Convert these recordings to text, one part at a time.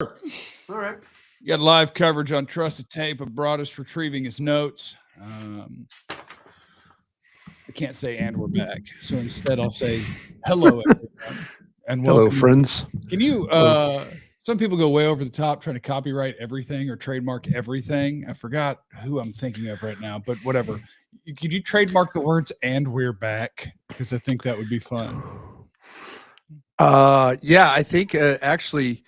All right. You got live coverage on Trusted Tape of Broaddus retrieving his notes. I can't say "and we're back," so instead I'll say "hello, everyone," and welcome. Hello, friends. Can you? Some people go way over the top trying to copyright everything or trademark everything. I forgot who I'm thinking of right now, but whatever. Could you trademark the words "and we're back"? Because I think that would be fun. Yeah, I think actually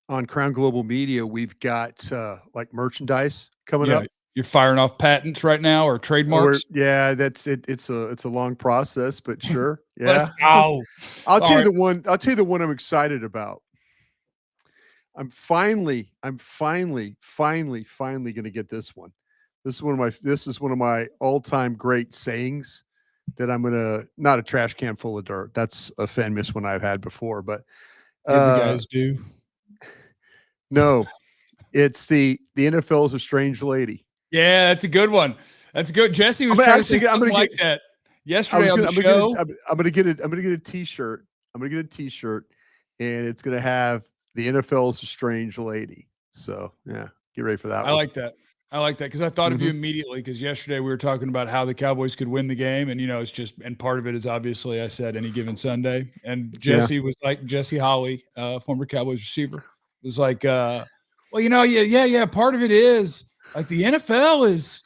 on Crown Global Media we've got like merchandise coming up. You're firing off patents right now or trademarks. Yeah, that's it. It's a long process, but sure. Yeah. Let's go. I'll tell you the one I'm excited about. I'm finally going to get this one. This is one of my all-time great sayings that I'm gonna, not a trash can full of dirt. That's a famous one I've had before, but give the guys do. No, it's the NFL is a strange lady. Yeah, that's a good one. That's good. Jesse was trying to say something like that yesterday on the show. I'm gonna get a T-shirt. I'm gonna get a T-shirt, and it's gonna have the NFL is a strange lady. So yeah, get ready for that. I like that because I thought of you immediately, because yesterday we were talking about how the Cowboys could win the game, and it's just, and part of it is obviously I said any given Sunday, and Jesse was like, Jesse Holley, former Cowboys receiver, was like, well, part of it is like the NFL is.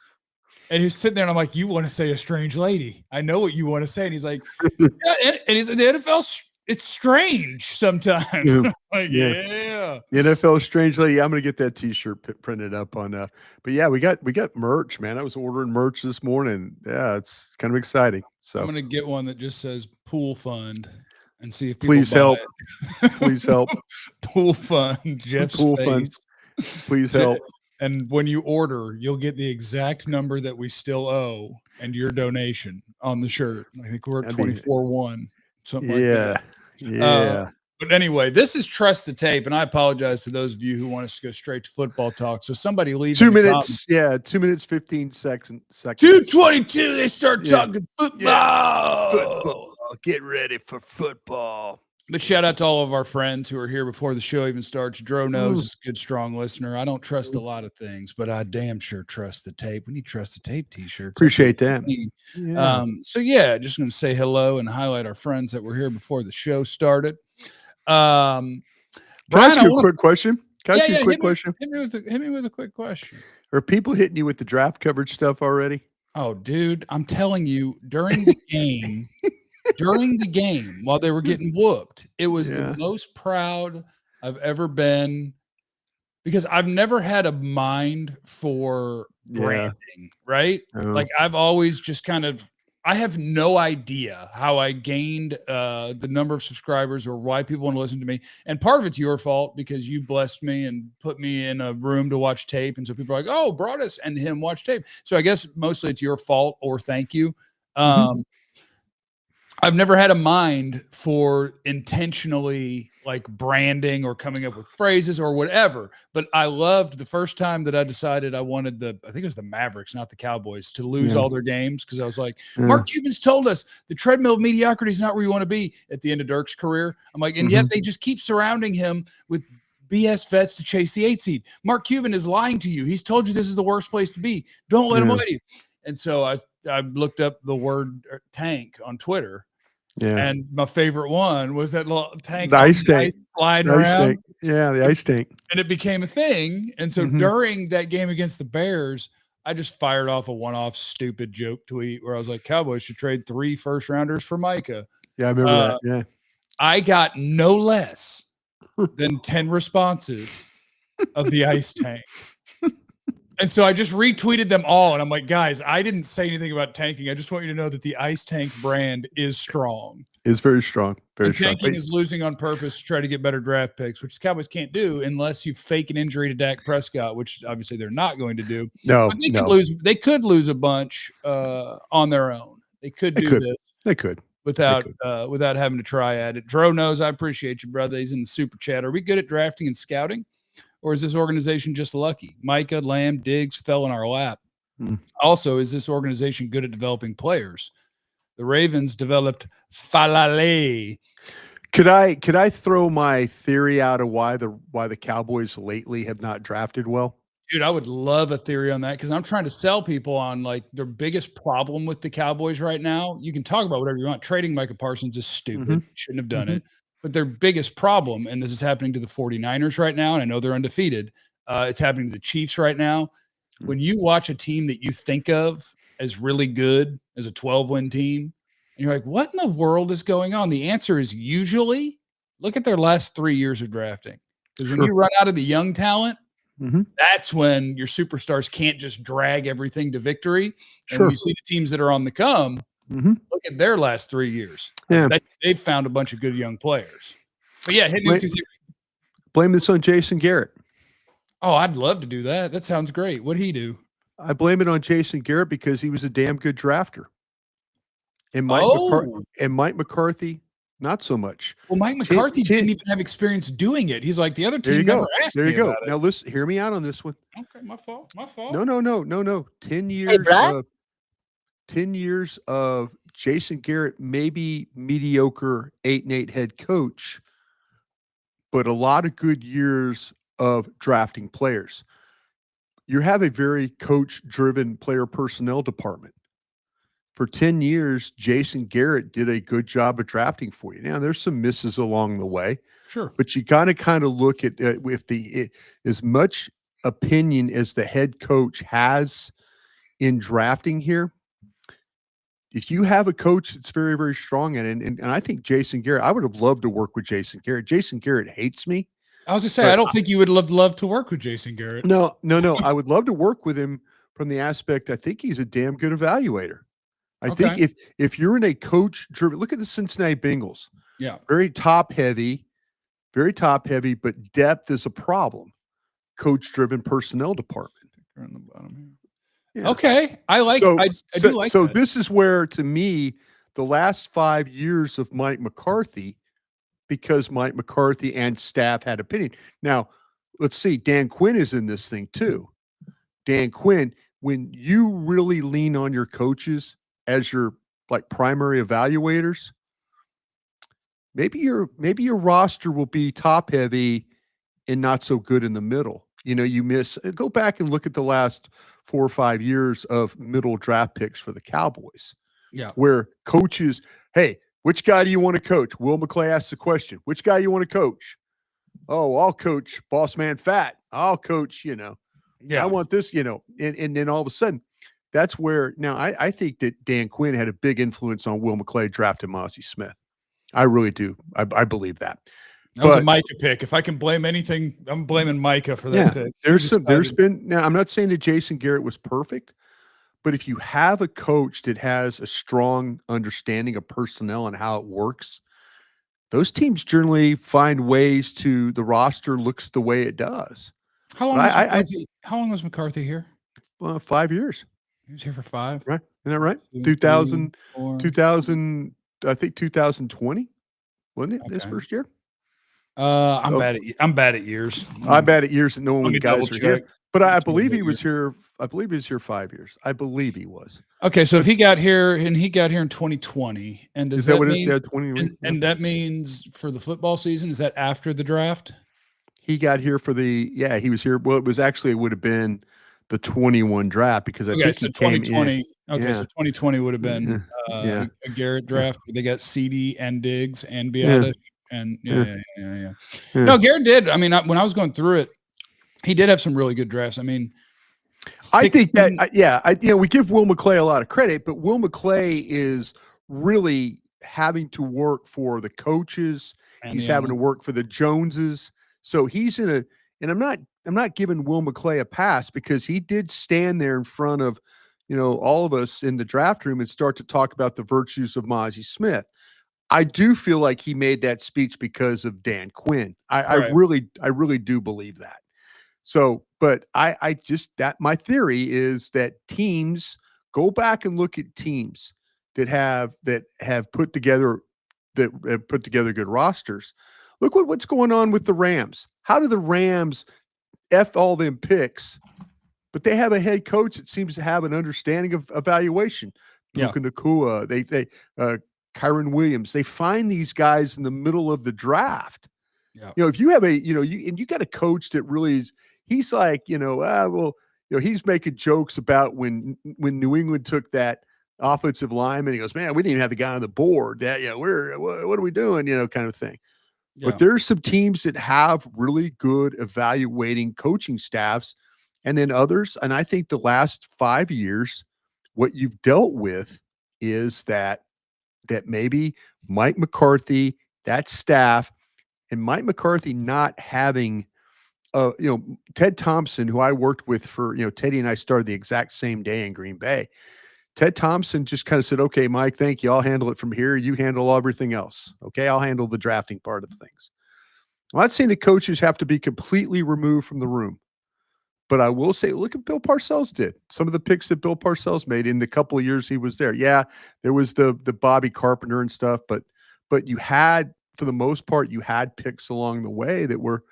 And he's sitting there, and I'm like, you want to say a strange lady. I know what you want to say. And he's like, yeah, and he's like, the NFL, it's strange sometimes. Like, yeah. The NFL strange lady. I'm going to get that T-shirt printed up on, but yeah, we got merch, man. I was ordering merch this morning. Yeah, it's kind of exciting. So I'm going to get one that just says pool fund and see if people please help. Please help. Pool fund. Jeff's pool face. Fund. Please help. And when you order, you'll get the exact number that we still owe and your donation on the shirt. I think we're at 24-1, something like that. Yeah. But anyway, this is Trust the Tape, and I apologize to those of you who want us to go straight to football talk. So somebody leave 2 minutes. Yeah, 2 minutes 15 seconds. 2:22. They start talking football. Yeah. Football. Get ready for football. But shout out to all of our friends who are here before the show even starts. Dro knows is a good, strong listener. I don't trust a lot of things, but I damn sure trust the tape. We need Trust the Tape T-shirts. Appreciate that. Yeah. So yeah, just going to say hello and highlight our friends that were here before the show started. Brian, can I ask you a quick question? Can I ask you a quick question? Hit me with a quick question. Are people hitting you with the draft coverage stuff already? Oh, dude, I'm telling you, during the game. During the game, while they were getting whooped, it was the most proud I've ever been, because I've never had a mind for branding, right? Like I've always just kind of, I have no idea how I gained the number of subscribers or why people want to listen to me. And part of it's your fault because you blessed me and put me in a room to watch tape. And so people are like, oh, Broaddus and him watch tape. So I guess mostly it's your fault or thank you. I've never had a mind for intentionally like branding or coming up with phrases or whatever, but I loved the first time that I decided I wanted I think it was the Mavericks, not the Cowboys, to lose all their games. Cause I was like, Mark Cuban's told us the treadmill of mediocrity is not where you want to be at the end of Dirk's career. I'm like, and yet they just keep surrounding him with BS vets to chase the 8 seed. Mark Cuban is lying to you. He's told you this is the worst place to be. Don't let him lie to you. And so I looked up the word tank on Twitter. Yeah. And my favorite one was that little tank. The ice tank. Sliding around. Tank. Yeah, the ice tank. And it became a thing. And so during that game against the Bears, I just fired off a one-off stupid joke tweet where I was like, Cowboys should trade 3 first-rounders for Micah. Yeah, I remember that. Yeah. I got no less than 10 responses of the ice tank. And so I just retweeted them all. And I'm like, guys, I didn't say anything about tanking. I just want you to know that the Ice Tank brand is strong. It's very strong. Very strong. Tanking is losing on purpose to try to get better draft picks, which the Cowboys can't do unless you fake an injury to Dak Prescott, which obviously they're not going to do. No, but they could lose a bunch on their own. They could do this. They could. Without having to try at it. Dro knows I appreciate you, brother. He's in the super chat. Are we good at drafting and scouting? Or is this organization just lucky? Micah, Lamb, Diggs fell in our lap. Also, is this organization good at developing players? The Ravens developed Falale. Could I throw my theory out of why the Cowboys lately have not drafted well? Dude, I would love a theory on that because I'm trying to sell people on like their biggest problem with the Cowboys right now. You can talk about whatever you want. Trading Micah Parsons is stupid. Shouldn't have done it. But their biggest problem, and this is happening to the 49ers right now, and I know they're undefeated. It's happening to the Chiefs right now. When you watch a team that you think of as really good, as a 12-win team, and you're like, what in the world is going on? The answer is usually look at their last 3 years of drafting. Because when you run out of the young talent, that's when your superstars can't just drag everything to victory. And when you see the teams that are on the come, look at their last 3 years. Yeah. They've found a bunch of good young players. But yeah, hit me with your theory. Blame this on Jason Garrett. Oh, I'd love to do that. That sounds great. What'd he do? I blame it on Jason Garrett because he was a damn good drafter. And Mike McCarthy, not so much. Well, Mike McCarthy didn't even have experience doing it. He's like, the other team never asked me about it. Now listen, hear me out on this one. Okay, my fault. No. 10 years 10 years of Jason Garrett, maybe mediocre 8-8 head coach, but a lot of good years of drafting players. You have a very coach-driven player personnel department. For 10 years, Jason Garrett did a good job of drafting for you. Now, there's some misses along the way. Sure. But you got to kind of look at as much opinion as the head coach has in drafting here. If you have a coach that's very, very strong at it, and I think Jason Garrett, I would have loved to work with Jason Garrett. Jason Garrett hates me. I was just saying, I don't think you would love to work with Jason Garrett. No. I would love to work with him from the aspect, I think he's a damn good evaluator. I think if you're in a coach-driven, look at the Cincinnati Bengals. Yeah. Very top-heavy, but depth is a problem. Coach-driven personnel department. On the bottom here. Yeah. Okay. I like I do like so that. This is where, to me, the last 5 years of Mike McCarthy, because Mike McCarthy and staff had opinion. Now, let's see, Dan Quinn is in this thing too. Dan Quinn, when you really lean on your coaches as your like primary evaluators, maybe your roster will be top heavy and not so good in the middle. You know, you go back and look at the last 4 or 5 years of middle draft picks for the Cowboys. Yeah. Where coaches, hey, which guy do you want to coach? Will McClay asks the question, which guy you want to coach? Oh, I'll coach Boss Man Fat. I'll coach, I want this, and then all of a sudden, that's where now I think that Dan Quinn had a big influence on Will McClay drafting Mozzie Smith. I really do. I believe that. That was a Micah pick. If I can blame anything, I'm blaming Micah for that pick. Now I'm not saying that Jason Garrett was perfect, but if you have a coach that has a strong understanding of personnel and how it works, those teams generally find ways to the roster looks the way it does. How long was McCarthy here? 5 years. He was here for 5. Right. Isn't that right? 2000, I think 2020, wasn't it? His first year? I'm bad at years. I'm bad at years and knowing when guys are here. But I believe he was here. here. I believe he was here 5 years. I believe he was. Okay, so if he got here in 2020, and does that mean? Yeah, 20. And that means for the football season, is that after the draft? He got here for he was here. Well, it would have been the 21 draft because I think so he came 2020. in. Okay, so 2020 would have been a Garrett draft. They got CeeDee and Diggs and Broaddus and No, Garrett did. I mean, when I was going through it, he did have some really good drafts. I mean, I think that we give Will McClay a lot of credit, but Will McClay is really having to work for the coaches. He's having to work for the Joneses. So he's in and I'm not giving Will McClay a pass because he did stand there in front of, all of us in the draft room and start to talk about the virtues of Mozzie Smith. I do feel like he made that speech because of Dan Quinn. I really do believe that. So, but my theory is that teams go back and look at teams that have put together good rosters. Look what's going on with the Rams. How do the Rams F all them picks, but they have a head coach that seems to have an understanding of evaluation. Puka Nacua, Kyron Williams. They find these guys in the middle of the draft. Yeah. If you have you got a coach that really is, he's like, he's making jokes about when New England took that offensive lineman. He goes, man, we didn't even have the guy on the board. That, what are we doing? Kind of thing. Yeah. But there's some teams that have really good evaluating coaching staffs, and then others. And I think the last 5 years, what you've dealt with is that maybe Mike McCarthy, that staff, and Mike McCarthy not having, Ted Thompson, who I worked with for, Teddy and I started the exact same day in Green Bay. Ted Thompson just kind of said, okay, Mike, thank you. I'll handle it from here. You handle everything else. Okay, I'll handle the drafting part of things. I'm not saying the coaches have to be completely removed from the room, but I will say, look at Bill Parcells did. Some of the picks that Bill Parcells made in the couple of years he was there. Yeah, there was the Bobby Carpenter and stuff, but you had, for the most part, you had picks along the way that were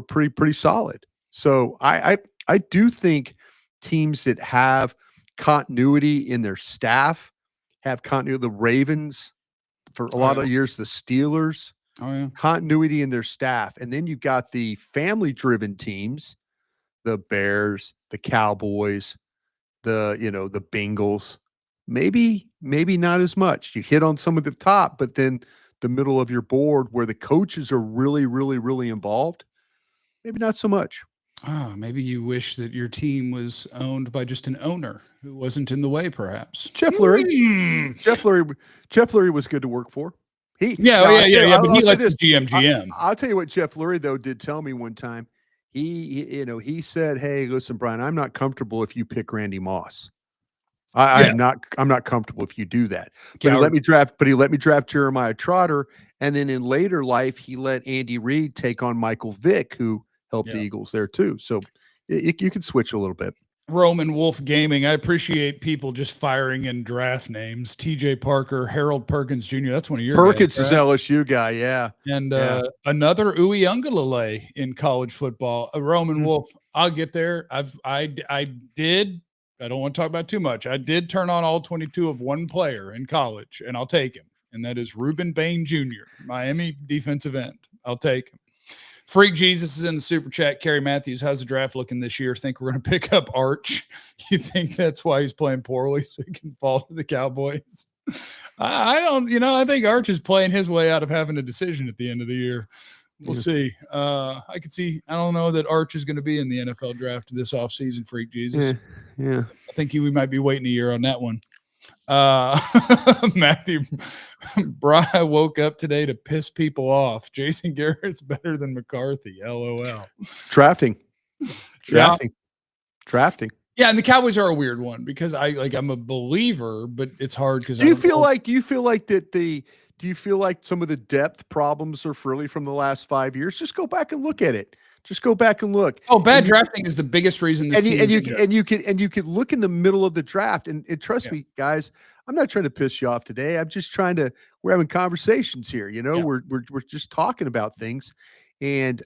pretty solid. So I do think teams that have continuity in their staff have continuity. The Ravens, for a lot of years, the Steelers, continuity in their staff. And then you've got the family-driven teams, the Bears, the Cowboys, the Bengals. Maybe not as much. You hit on some of the top, but then the middle of your board where the coaches are really, really, really involved, maybe not so much. Maybe you wish that your team was owned by just an owner who wasn't in the way, perhaps. Jeff Lurie. Jeff Lurie was good to work for. But he lets the GM. I'll tell you what Jeff Lurie, though, did tell me one time. He said, hey, listen, Brian, I'm not comfortable if you pick Randy Moss. I'm not comfortable if you do that. But he let me draft Jeremiah Trotter, and then in later life he let Andy Reid take on Michael Vick, who helped the Eagles there too. So you can switch a little bit. Roman Wolf Gaming. I appreciate people just firing in draft names. TJ Parker, Harold Perkins Jr. That's one of your Perkins guys, is LSU guy, yeah. And another Uyunglele in college football. Roman Wolf. I'll get there. I don't want to talk about too much. I did turn on all 22 of one player in college, and I'll take him. And that is Ruben Bain Jr., Miami defensive end. I'll take him. Freak Jesus is in the super chat. Kerry Matthews, how's the draft looking this year? Think we're going to pick up Arch? You think that's why he's playing poorly so he can fall to the Cowboys? I don't, I think Arch is playing his way out of having a decision at the end of the year. We'll see. I don't know that Arch is going to be in the NFL draft this offseason, Freak Jesus. Yeah. I think we might be waiting a year on that one. Matthew, Brian woke up today to piss people off. Jason Garrett's better than McCarthy. LOL. Drafting. Yeah, and the Cowboys are a weird one because I'm a believer, but it's hard because do you feel like some of the depth problems are really from the last 5 years? Just go back and look at it. Just go back and look. Oh, bad drafting is the biggest reason this team. And you could look in the middle of the draft and trust me, guys. I'm not trying to piss you off today. I'm just we're having conversations here. We're just talking about things, and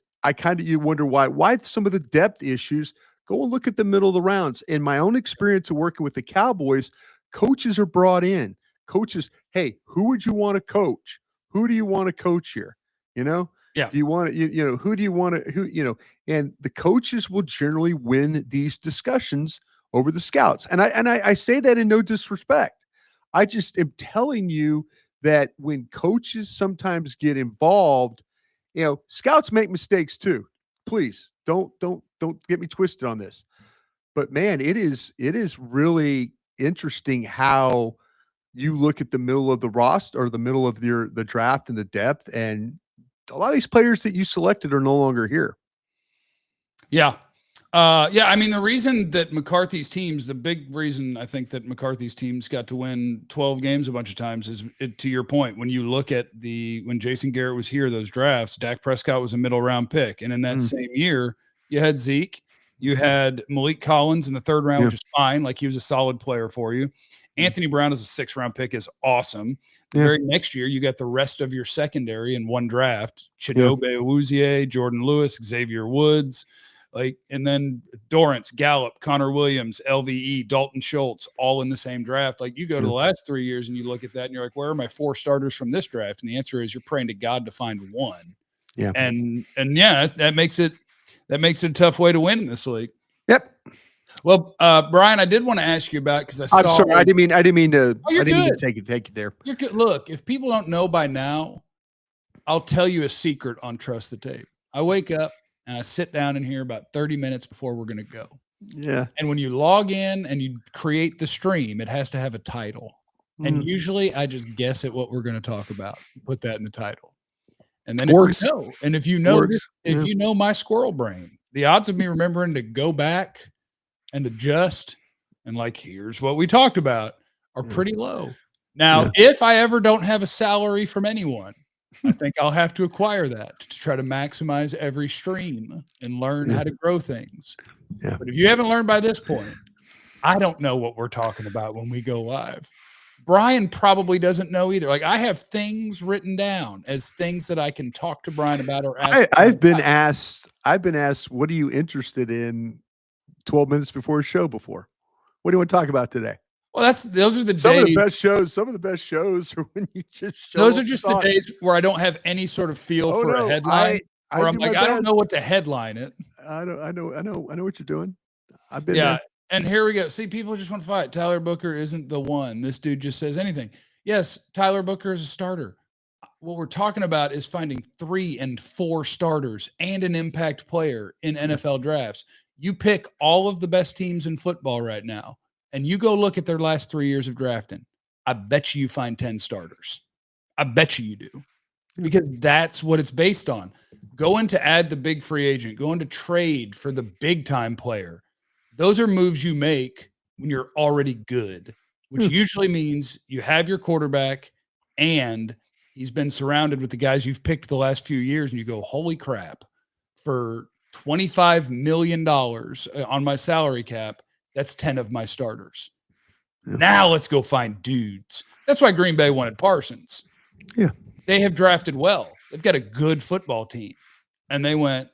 you wonder why some of the depth issues. Go and look at the middle of the rounds. In my own experience of working with the Cowboys, coaches are brought in. Coaches, hey, who would you want to coach? Who do you want to coach here? Yeah. Do you want to, who do you want to, and the coaches will generally win these discussions over the scouts. And I say that in no disrespect. I just am telling you that when coaches sometimes get involved, scouts make mistakes too. Please don't get me twisted on this. But man, it is really interesting how you look at the middle of the roster or the middle of the draft and the depth, and a lot of these players that you selected are no longer here. Yeah. I mean, the reason that McCarthy's teams, the big reason I think that McCarthy's teams got to win 12 games a bunch of times is, to your point, when you look at when Jason Garrett was here, those drafts, Dak Prescott was a middle round pick. And in that same year, you had Zeke, you had Malik Collins in the third round, which is fine. Like, he was a solid player for you. Anthony Brown as a 6th round pick is awesome. The very next year, you got the rest of your secondary in one draft: Chidobe Awuzie, Jordan Lewis, Xavier Woods. Like, and then Dorrance, Gallup, Connor Williams, LVE, Dalton Schultz, all in the same draft. Like, you go to the last 3 years and you look at that and you're like, where are my 4 starters from this draft? And the answer is you're praying to God to find one. Yeah. And yeah, that makes it a tough way to win in this league. Yep. Well, Brian, I did want to ask you about, because I'm sorry, I didn't mean to. Oh, you're I didn't mean good. to take it there. You're good. Look, if people don't know by now, I'll tell you a secret on Trust the Tape. I wake up and I sit down in here about 30 minutes before we're going to go. Yeah. And when you log in and you create the stream, it has to have a title. And usually I just guess at what we're going to talk about, put that in the title. And then if you know my squirrel brain, the odds of me remembering to go back and adjust and like, here's what we talked about, are pretty low. Now, if I ever don't have a salary from anyone, I think I'll have to acquire that to try to maximize every stream and learn how to grow things. Yeah. But if you haven't learned by this point, I don't know what we're talking about when we go live. Brian probably doesn't know either. Like, I have things written down as things that I can talk to Brian about or ask. I've been asked, what are you interested in 12 minutes before a show before? What do you want to talk about today? Well, those are the some days. Of the best shows. Some of the best shows are when you just show those are just the days where I don't have any sort of feel for a headline. Where I'm like, I don't know what to headline it. I know what you're doing. I've been there. And here we go. See, people just want to fight. Tyler Booker isn't the one. This dude just says anything. Yes, Tyler Booker is a starter. What we're talking about is finding 3 and 4 starters and an impact player in NFL drafts. You pick all of the best teams in football right now, and you go look at their last 3 years of drafting. I bet you find 10 starters. I bet you do. Because that's what it's based on. Going to add the big free agent, going to trade for the big time player. Those are moves you make when you're already good, which usually means you have your quarterback and he's been surrounded with the guys you've picked the last few years, and you go, holy crap, for $25 million on my salary cap, that's 10 of my starters. Yeah. Now let's go find dudes. That's why Green Bay wanted Parsons. Yeah. They have drafted well. They've got a good football team. And they went,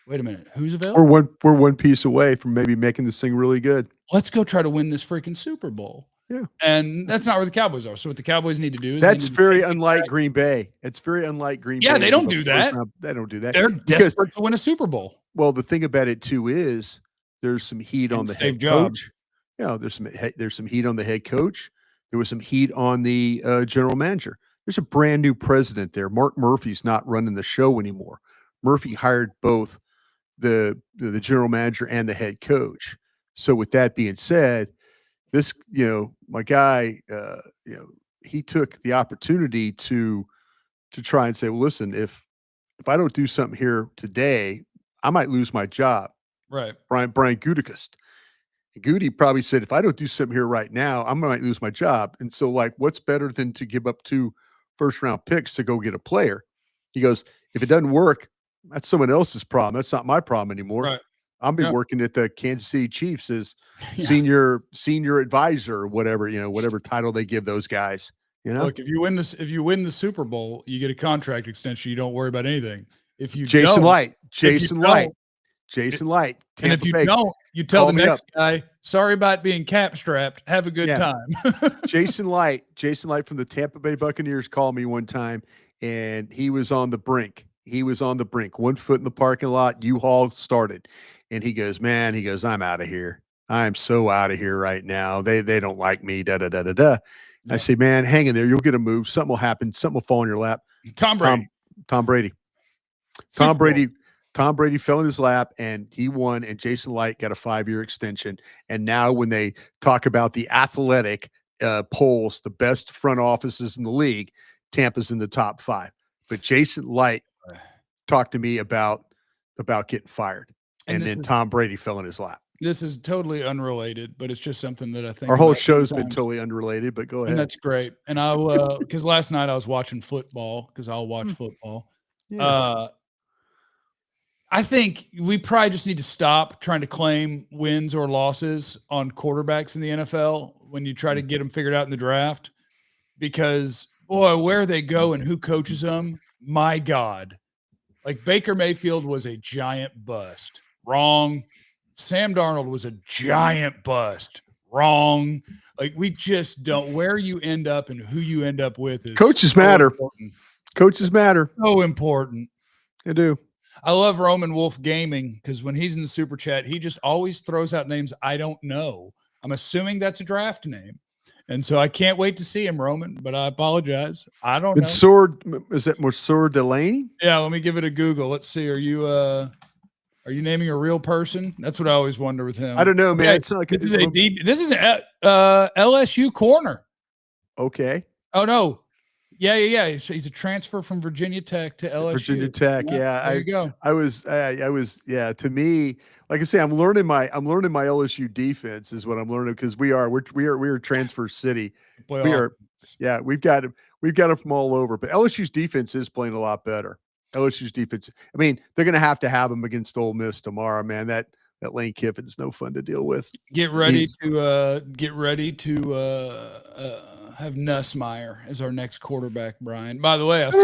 wait a minute, who's available? We're one piece away from maybe making this thing really good. Let's go try to win this freaking Super Bowl. Yeah. And that's not where the Cowboys are. So what the Cowboys need to do is that's very unlike Green Bay. It's very unlike Green Bay. Yeah, they don't do that. They don't do that. They're desperate to win a Super Bowl. Well, the thing about it too is there's some heat on the head coach. Yeah, there's some heat on the head coach. There was some heat on the general manager. There's a brand new president there. Mark Murphy's not running the show anymore. Murphy hired both the general manager and the head coach. So with that being said, this, my guy, he took the opportunity to try and say, well, listen, if I don't do something here today, I might lose my job. Right. Brian Gutekunst. Goody probably said, if I don't do something here right now, I might lose my job. And so, like, what's better than to give up 2 first-round picks to go get a player? He goes, if it doesn't work, that's someone else's problem. That's not my problem anymore. Right. I'll be working at the Kansas City Chiefs as senior advisor or whatever, whatever title they give those guys. Look, if you win the Super Bowl, you get a contract extension. You don't worry about anything. If you Jason Light. And if you don't, you tell the next guy, sorry about being cap strapped. Have a good time. Jason Light from the Tampa Bay Buccaneers called me one time, and he was on the brink. 1 foot in the parking lot. U-Haul started. And he goes, I'm out of here. I'm so out of here right now. They don't like me. Da da da da da. Yeah. I say, man, hang in there. You'll get a move. Something will happen. Something will fall in your lap. Tom Brady. Tom Brady fell in his lap and he won. And Jason Light got a 5-year extension. And now when they talk about the athletic polls, the best front offices in the league, Tampa's in the top 5. But Jason Light talked to me about getting fired. And then Tom Brady fell in his lap. This is totally unrelated, but it's just something that I think our whole show's been totally unrelated, but go ahead. And that's great. And I will, because last night I was watching football, because I'll watch football. Yeah. I think we probably just need to stop trying to claim wins or losses on quarterbacks in the NFL when you try to get them figured out in the draft, because boy, where they go and who coaches them, my God. Like Baker Mayfield was a giant bust. Wrong. Sam Darnold was a giant bust. Wrong. Like, we just don't. Where you end up and who you end up with is coaches matter. Important. Coaches matter. So important. They do. I love Roman Wolf Gaming because when he's in the super chat, he just always throws out names I don't know. I'm assuming that's a draft name. And so I can't wait to see him, Roman, but I apologize. I don't know. Is that Monsieur Delaney? Yeah, let me give it a Google. Let's see. Are you naming a real person? That's what I always wonder with him. I don't know, man. Okay. It's not like this is an LSU corner. Okay. Oh no. Yeah. He's a transfer from Virginia Tech to LSU. Virginia Tech. Yeah. There you go. I was. To me, like I say, I'm learning my LSU defense is what I'm learning because we are transfer city. Boy, we are. Yeah, we've got them from all over, but LSU's defense is playing a lot better. LSU's defense. I mean, they're going to have them against Ole Miss tomorrow, man. That Lane Kiffin's no fun to deal with. Get ready to have Nussmeier as our next quarterback, Brian. By the way, I don't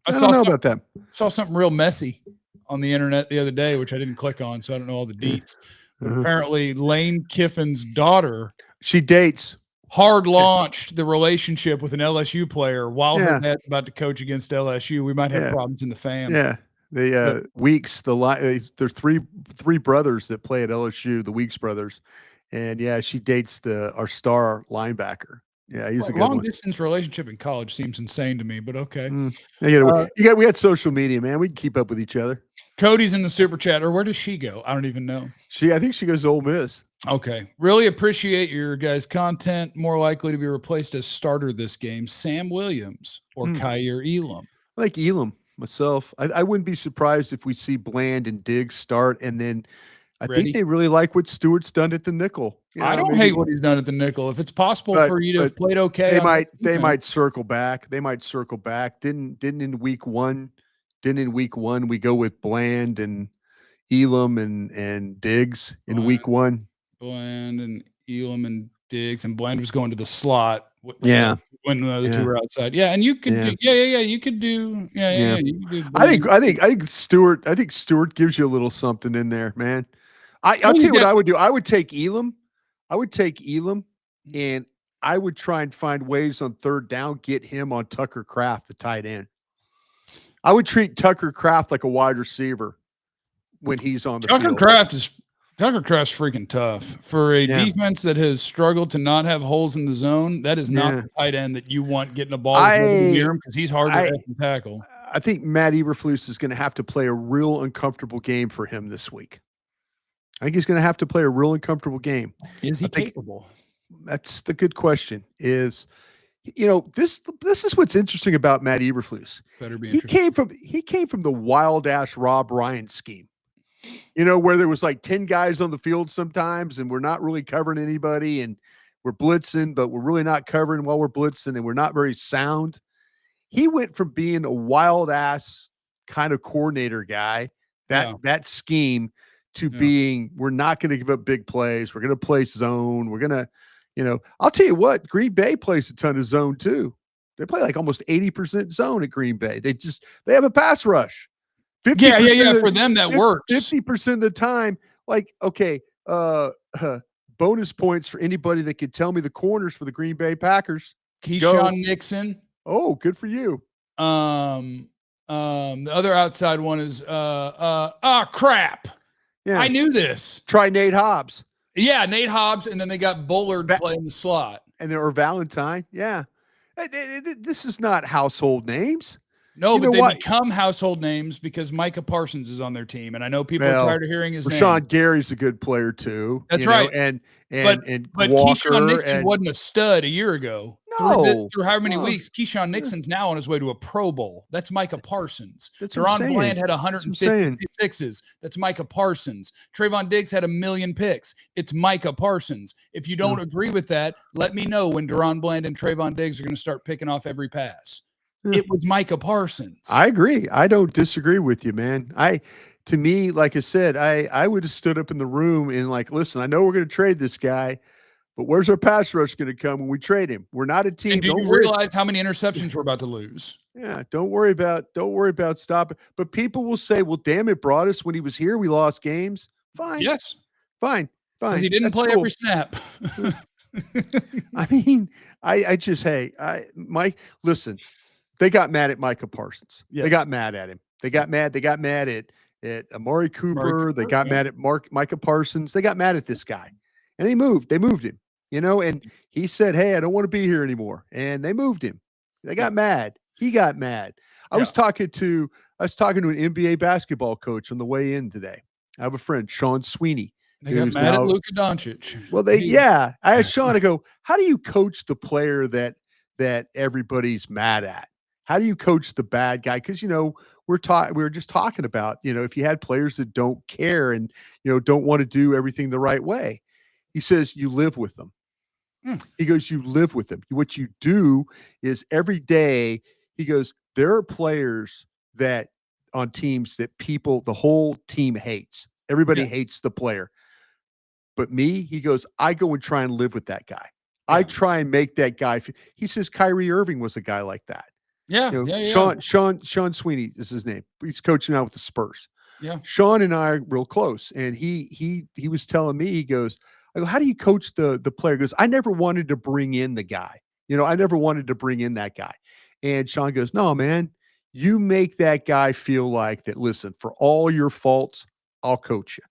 know about that. Saw something real messy on the internet the other day, which I didn't click on, so I don't know all the deets. But apparently, Lane Kiffin's daughter, she dates. Hard launched the relationship with an LSU player while her dad's about to coach against LSU. We might have problems in the fam. Yeah. Weeks, there's three brothers that play at LSU, the Weeks brothers. And she dates our star linebacker. Yeah, he's a good long distance relationship in college seems insane to me, but okay. We got social media, man. We can keep up with each other. Cody's in the super chat, or where does she go? I don't even know. I think she goes to Ole Miss. Okay. Really appreciate your guys' content. More likely to be replaced as starter this game, Sam Williams or Kyer Elam. I like Elam myself. I wouldn't be surprised if we see Bland and Diggs start, and then I think they really like what Stewart's done at the nickel. I don't hate what he's done at the nickel. If it's possible for you to have played okay, they might circle back. They might circle back. Didn't in week one we go with Bland and Elam and Diggs in week one. Bland and Elam and Diggs, and Bland was going to the slot. When the other two were outside. Yeah, and you could do. You could do. You could do I think Stewart gives you a little something in there, man. I'll tell you what I would do. I would take Elam. And I would try and find ways on third down, get him on Tucker Kraft, the tight end. I would treat Tucker Kraft like a wide receiver when he's on the field. Tucker Kraft's freaking tough for a defense that has struggled to not have holes in the zone. That is not the tight end that you want getting a ball near him because he's hard to tackle. I think Matt Eberflus is going to have to play a real uncomfortable game for him this week. I think he's going to have to play a real uncomfortable game. Is he capable? That's the good question. This is what's interesting about Matt Eberflus. He came from the wild ass Rob Ryan scheme. Where there was like 10 guys on the field sometimes, and we're not really covering anybody, and we're blitzing, but we're really not covering while we're blitzing, and we're not very sound. He went from being a wild ass kind of coordinator guy, that scheme, to being, we're not going to give up big plays. We're going to play zone. We're going to, I'll tell you what, Green Bay plays a ton of zone too. They play like almost 80% zone at Green Bay. They have a pass rush. 50%, for them, that works. 50% of the time, like, okay, bonus points for anybody that could tell me the corners for the Green Bay Packers. Keyshawn Nixon. Oh, good for you. The other outside one is crap. Yeah. I knew this. Try Nate Hobbs. Yeah, Nate Hobbs, and then they got Bullard playing the slot. And there were Valentine. Yeah. This is not household names. No, but they become household names because Micah Parsons is on their team, and I know people are tired of hearing his name. Rashawn Gary's a good player too. That's right. But Walker Keyshawn Nixon wasn't a stud a year ago. No. Through how many weeks? Keyshawn Nixon's now on his way to a Pro Bowl. That's Micah Parsons. Deron Bland had 156. That's Micah Parsons. Trayvon Diggs had 1 million picks. It's Micah Parsons. If you don't agree with that, let me know when Deron Bland and Trayvon Diggs are going to start picking off every pass. It was Micah Parsons. I agree. I don't disagree with you, man. To me, like I said, I would have stood up in the room and like, listen, I know we're going to trade this guy, but where's our pass rush going to come when we trade him? We're not a team. And do you realize how many interceptions we're about to lose? Yeah, don't worry about stopping. But people will say, "Well, damn it, Broaddus, when he was here, we lost games." Fine. Yes. Fine. Because he didn't play every snap. I mean, Mike, listen, they got mad at Micah Parsons. Yes. They got mad at him. They got mad at Amari Cooper. They got mad at Micah Parsons. They got mad at this guy. And they moved him, and he said, "Hey, I don't want to be here anymore." And they moved him. They got mad. He got mad. I was talking to an NBA basketball coach on the way in today. I have a friend, Sean Sweeney. They got mad at Luka Doncic. Well, I asked Sean, I go, how do you coach the player that everybody's mad at? How do you coach the bad guy? Because, we were just talking about, if you had players that don't care and, don't want to do everything the right way. He says, you live with them. He goes, you live with them. What you do is every day, he goes, there are players that on teams that the whole team hates. Everybody hates the player. But me, he goes, I go and try and live with that guy. Yeah. I try and make that guy. He says Kyrie Irving was a guy like that. Yeah. Sean Sweeney is his name. He's coaching now with the Spurs. Yeah. Sean and I are real close. And he was telling me, he goes, I go, how do you coach the player? He goes, I never wanted to bring in the guy. I never wanted to bring in that guy. And Sean goes, no, man, you make that guy feel like that. Listen, for all your faults, I'll coach you.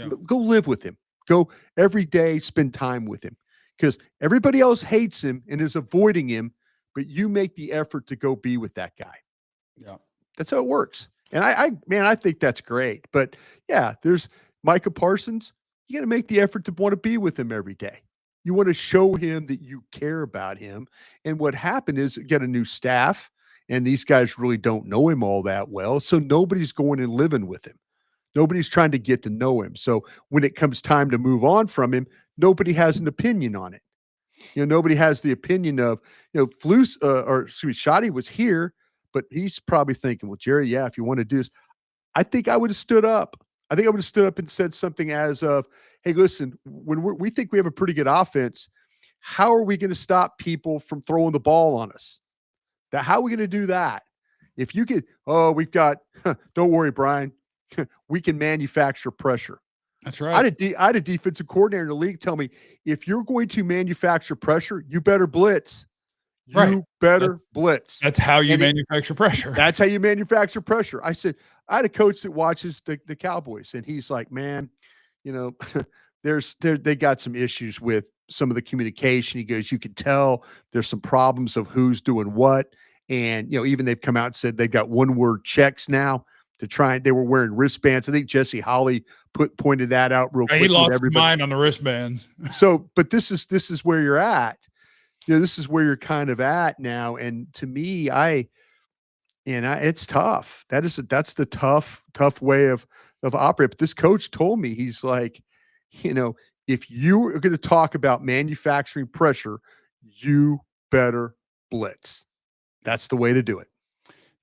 Yeah. Go live with him. Go every day, spend time with him, because everybody else hates him and is avoiding him, but you make the effort to go be with that guy. Yeah. That's how it works. And I think that's great. But yeah, there's Micah Parsons. You got to make the effort to want to be with him every day. You want to show him that you care about him. And what happened is get a new staff, and these guys really don't know him all that well. So nobody's going and living with him. Nobody's trying to get to know him. So when it comes time to move on from him, nobody has an opinion on it. Nobody has the opinion of, Shotty was here, but he's probably thinking, well, Jerry, if you want to do this, I think I would have stood up. I think I would have stood up and said something as of, hey, listen, when we think we have a pretty good offense, how are we going to stop people from throwing the ball on us? How are we going to do that? If you could, don't worry, Brian. We can manufacture pressure. That's right. I had a defensive coordinator in the league tell me, if you're going to manufacture pressure, you better blitz. Blitz. That's how you manufacture pressure. That's how you manufacture pressure. I said, I had a coach that watches the Cowboys, and he's like, man, they got some issues with some of the communication. He goes, you can tell there's some problems of who's doing what. And, even they've come out and said they've got one-word checks now. They were wearing wristbands. I think Jesse Holley pointed that out real quick. He lost his mind on the wristbands. So, but this is where you're at. This is where you're kind of at now. And to me, it's tough. That's the tough way of operating. But this coach told me, he's like, if you are going to talk about manufacturing pressure, you better blitz. That's the way to do it.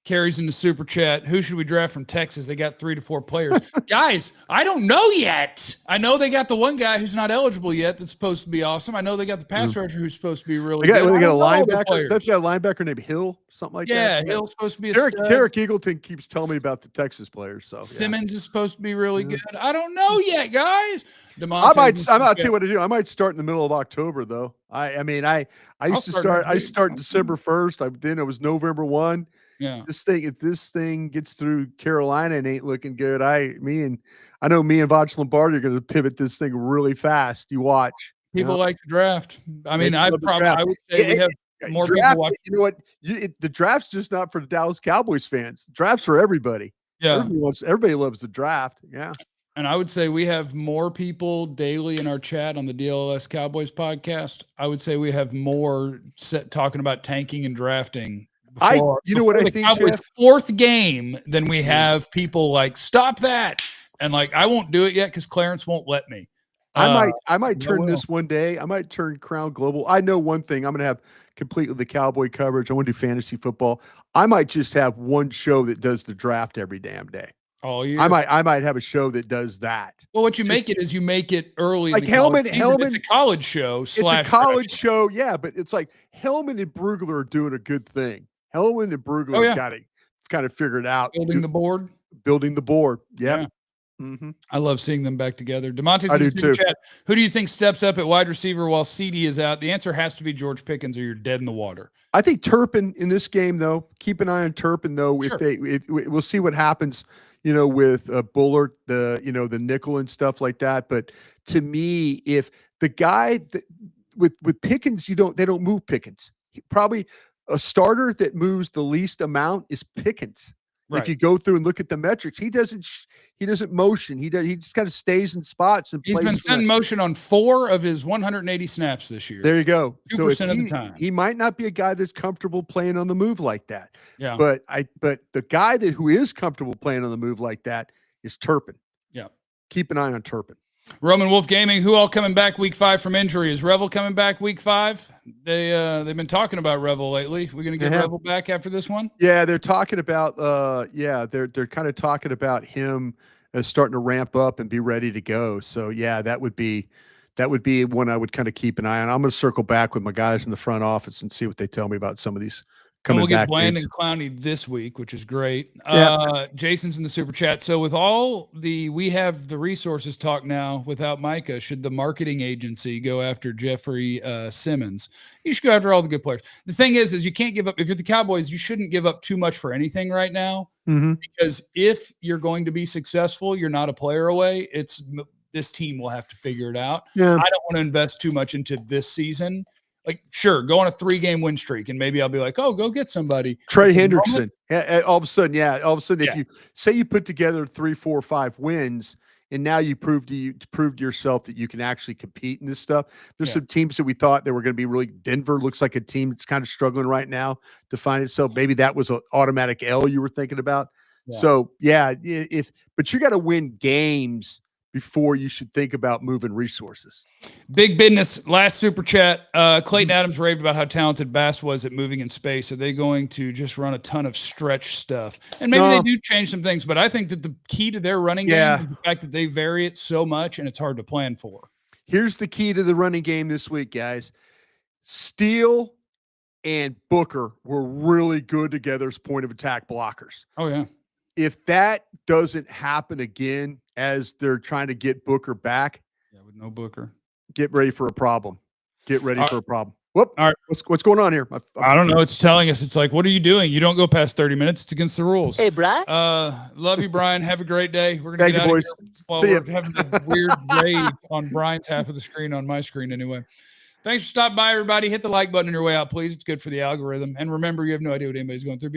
Carries in the super chat. Who should we draft from Texas? They got 3 to 4 players. Guys, I don't know yet. I know they got the one guy who's not eligible yet that's supposed to be awesome. I know they got the pass rusher who's supposed to be really good. They got a linebacker. That's got a linebacker named Hill, something like that. Yeah, Hill's supposed to be a stud. stud. Derek Eagleton keeps telling me about the Texas players. So Simmons is supposed to be really good. I don't know yet, guys. I'm about to tell you what to do. I might start in the middle of October, though. I used to start. I start December 1st. Then it was November 1. Yeah. If this thing gets through Carolina and ain't looking good, I know me and Vaj Lombardi are going to pivot this thing really fast. You watch. People like to draft. I mean, I would say we have more draft, people watch. You know what? The draft's just not for the Dallas Cowboys fans. The draft's for everybody. Yeah. Everybody loves the draft. Yeah. And I would say we have more people daily in our chat on the DLS Cowboys podcast. I would say we have more talking about tanking and drafting. What I think, Cowboys' Jeff? 4th game, then we have people like, stop that. And I won't do it yet because Clarence won't let me. I might turn this one day. I might turn Crown Global. I know one thing. I'm going to have completely the Cowboy coverage. I want to do fantasy football. I might just have one show that does the draft every damn day. all year. I might have a show that does that. Well, what you make it is you make it early. Like in the Hellman. It's a college show. It's a college show. Yeah, but it's like Hellman and Brugler are doing a good thing. Hellman and Brugler got it kind of figured out. Building the board. Yep. Yeah. Mm-hmm. I love seeing them back together. DeMonte's in the super chat. Who do you think steps up at wide receiver while CeeDee is out? The answer has to be George Pickens, or you're dead in the water. I think Turpin in this game, though. Keep an eye on Turpin, though. Sure. We'll see what happens, with Bullard, the nickel and stuff like that. But to me, if the guy with Pickens, they don't move Pickens. Probably a starter that moves the least amount is Pickens. Right. If you go through and look at the metrics, he doesn't motion. He just kind of stays in spots and he's been sending motion on 4 of his 180 snaps this year. There you go. 2% of the time. He might not be a guy that's comfortable playing on the move like that. Yeah. But the guy who is comfortable playing on the move like that is Turpin. Yeah. Keep an eye on Turpin. Roman Wolf Gaming, who all coming back week 5 from injury? Is Revel coming back week 5? They've been talking about Revel lately. We're going to get Revel back after this one? Yeah, they're talking about they're kind of talking about him starting to ramp up and be ready to go. So yeah, that would be one I would kind of keep an eye on. I'm going to circle back with my guys in the front office and see what they tell me about some of these coming back. We'll get Bland and Clowney this week, which is great. Yeah. Jason's in the super chat. So with all we have the resources talk now without Micah, should the marketing agency go after Jeffrey Simmons? You should go after all the good players. The thing is you can't give up. If you're the Cowboys, you shouldn't give up too much for anything right now, because if you're going to be successful, you're not a player away. This team will have to figure it out. Yeah. I don't want to invest too much into this season. Like, sure, go on a 3-game win streak, and maybe I'll be like, oh, go get somebody. Trey Hendrickson. All of a sudden, if you say you put together 3, 4, 5 wins, and now you proved to yourself that you can actually compete in this stuff. There's some teams that we thought they were going to be really. Denver looks like a team that's kind of struggling right now to find itself. Maybe that was an automatic L you were thinking about. Yeah. So but you got to win games before you should think about moving resources. Big business. Last super chat. Clayton Adams raved about how talented Bass was at moving in space. Are they going to just run a ton of stretch stuff? And maybe they do change some things, but I think that the key to their running game is the fact that they vary it so much and it's hard to plan for. Here's the key to the running game this week, guys. Steele and Booker were really good together as point of attack blockers. Oh, yeah. If that doesn't happen again as they're trying to get Booker back, with no Booker, get ready for a problem. Get ready for a problem. Whoop! All right, what's going on here? I don't know. It's telling us. It's like, what are you doing? You don't go past 30 minutes. It's against the rules. Hey, Brian. Love you, Brian. Have a great day. We're gonna get out of here while we're having a weird rave on Brian's half of the screen, on my screen anyway. Thanks for stopping by, everybody. Hit the like button on your way out, please. It's good for the algorithm. And remember, you have no idea what anybody's going through.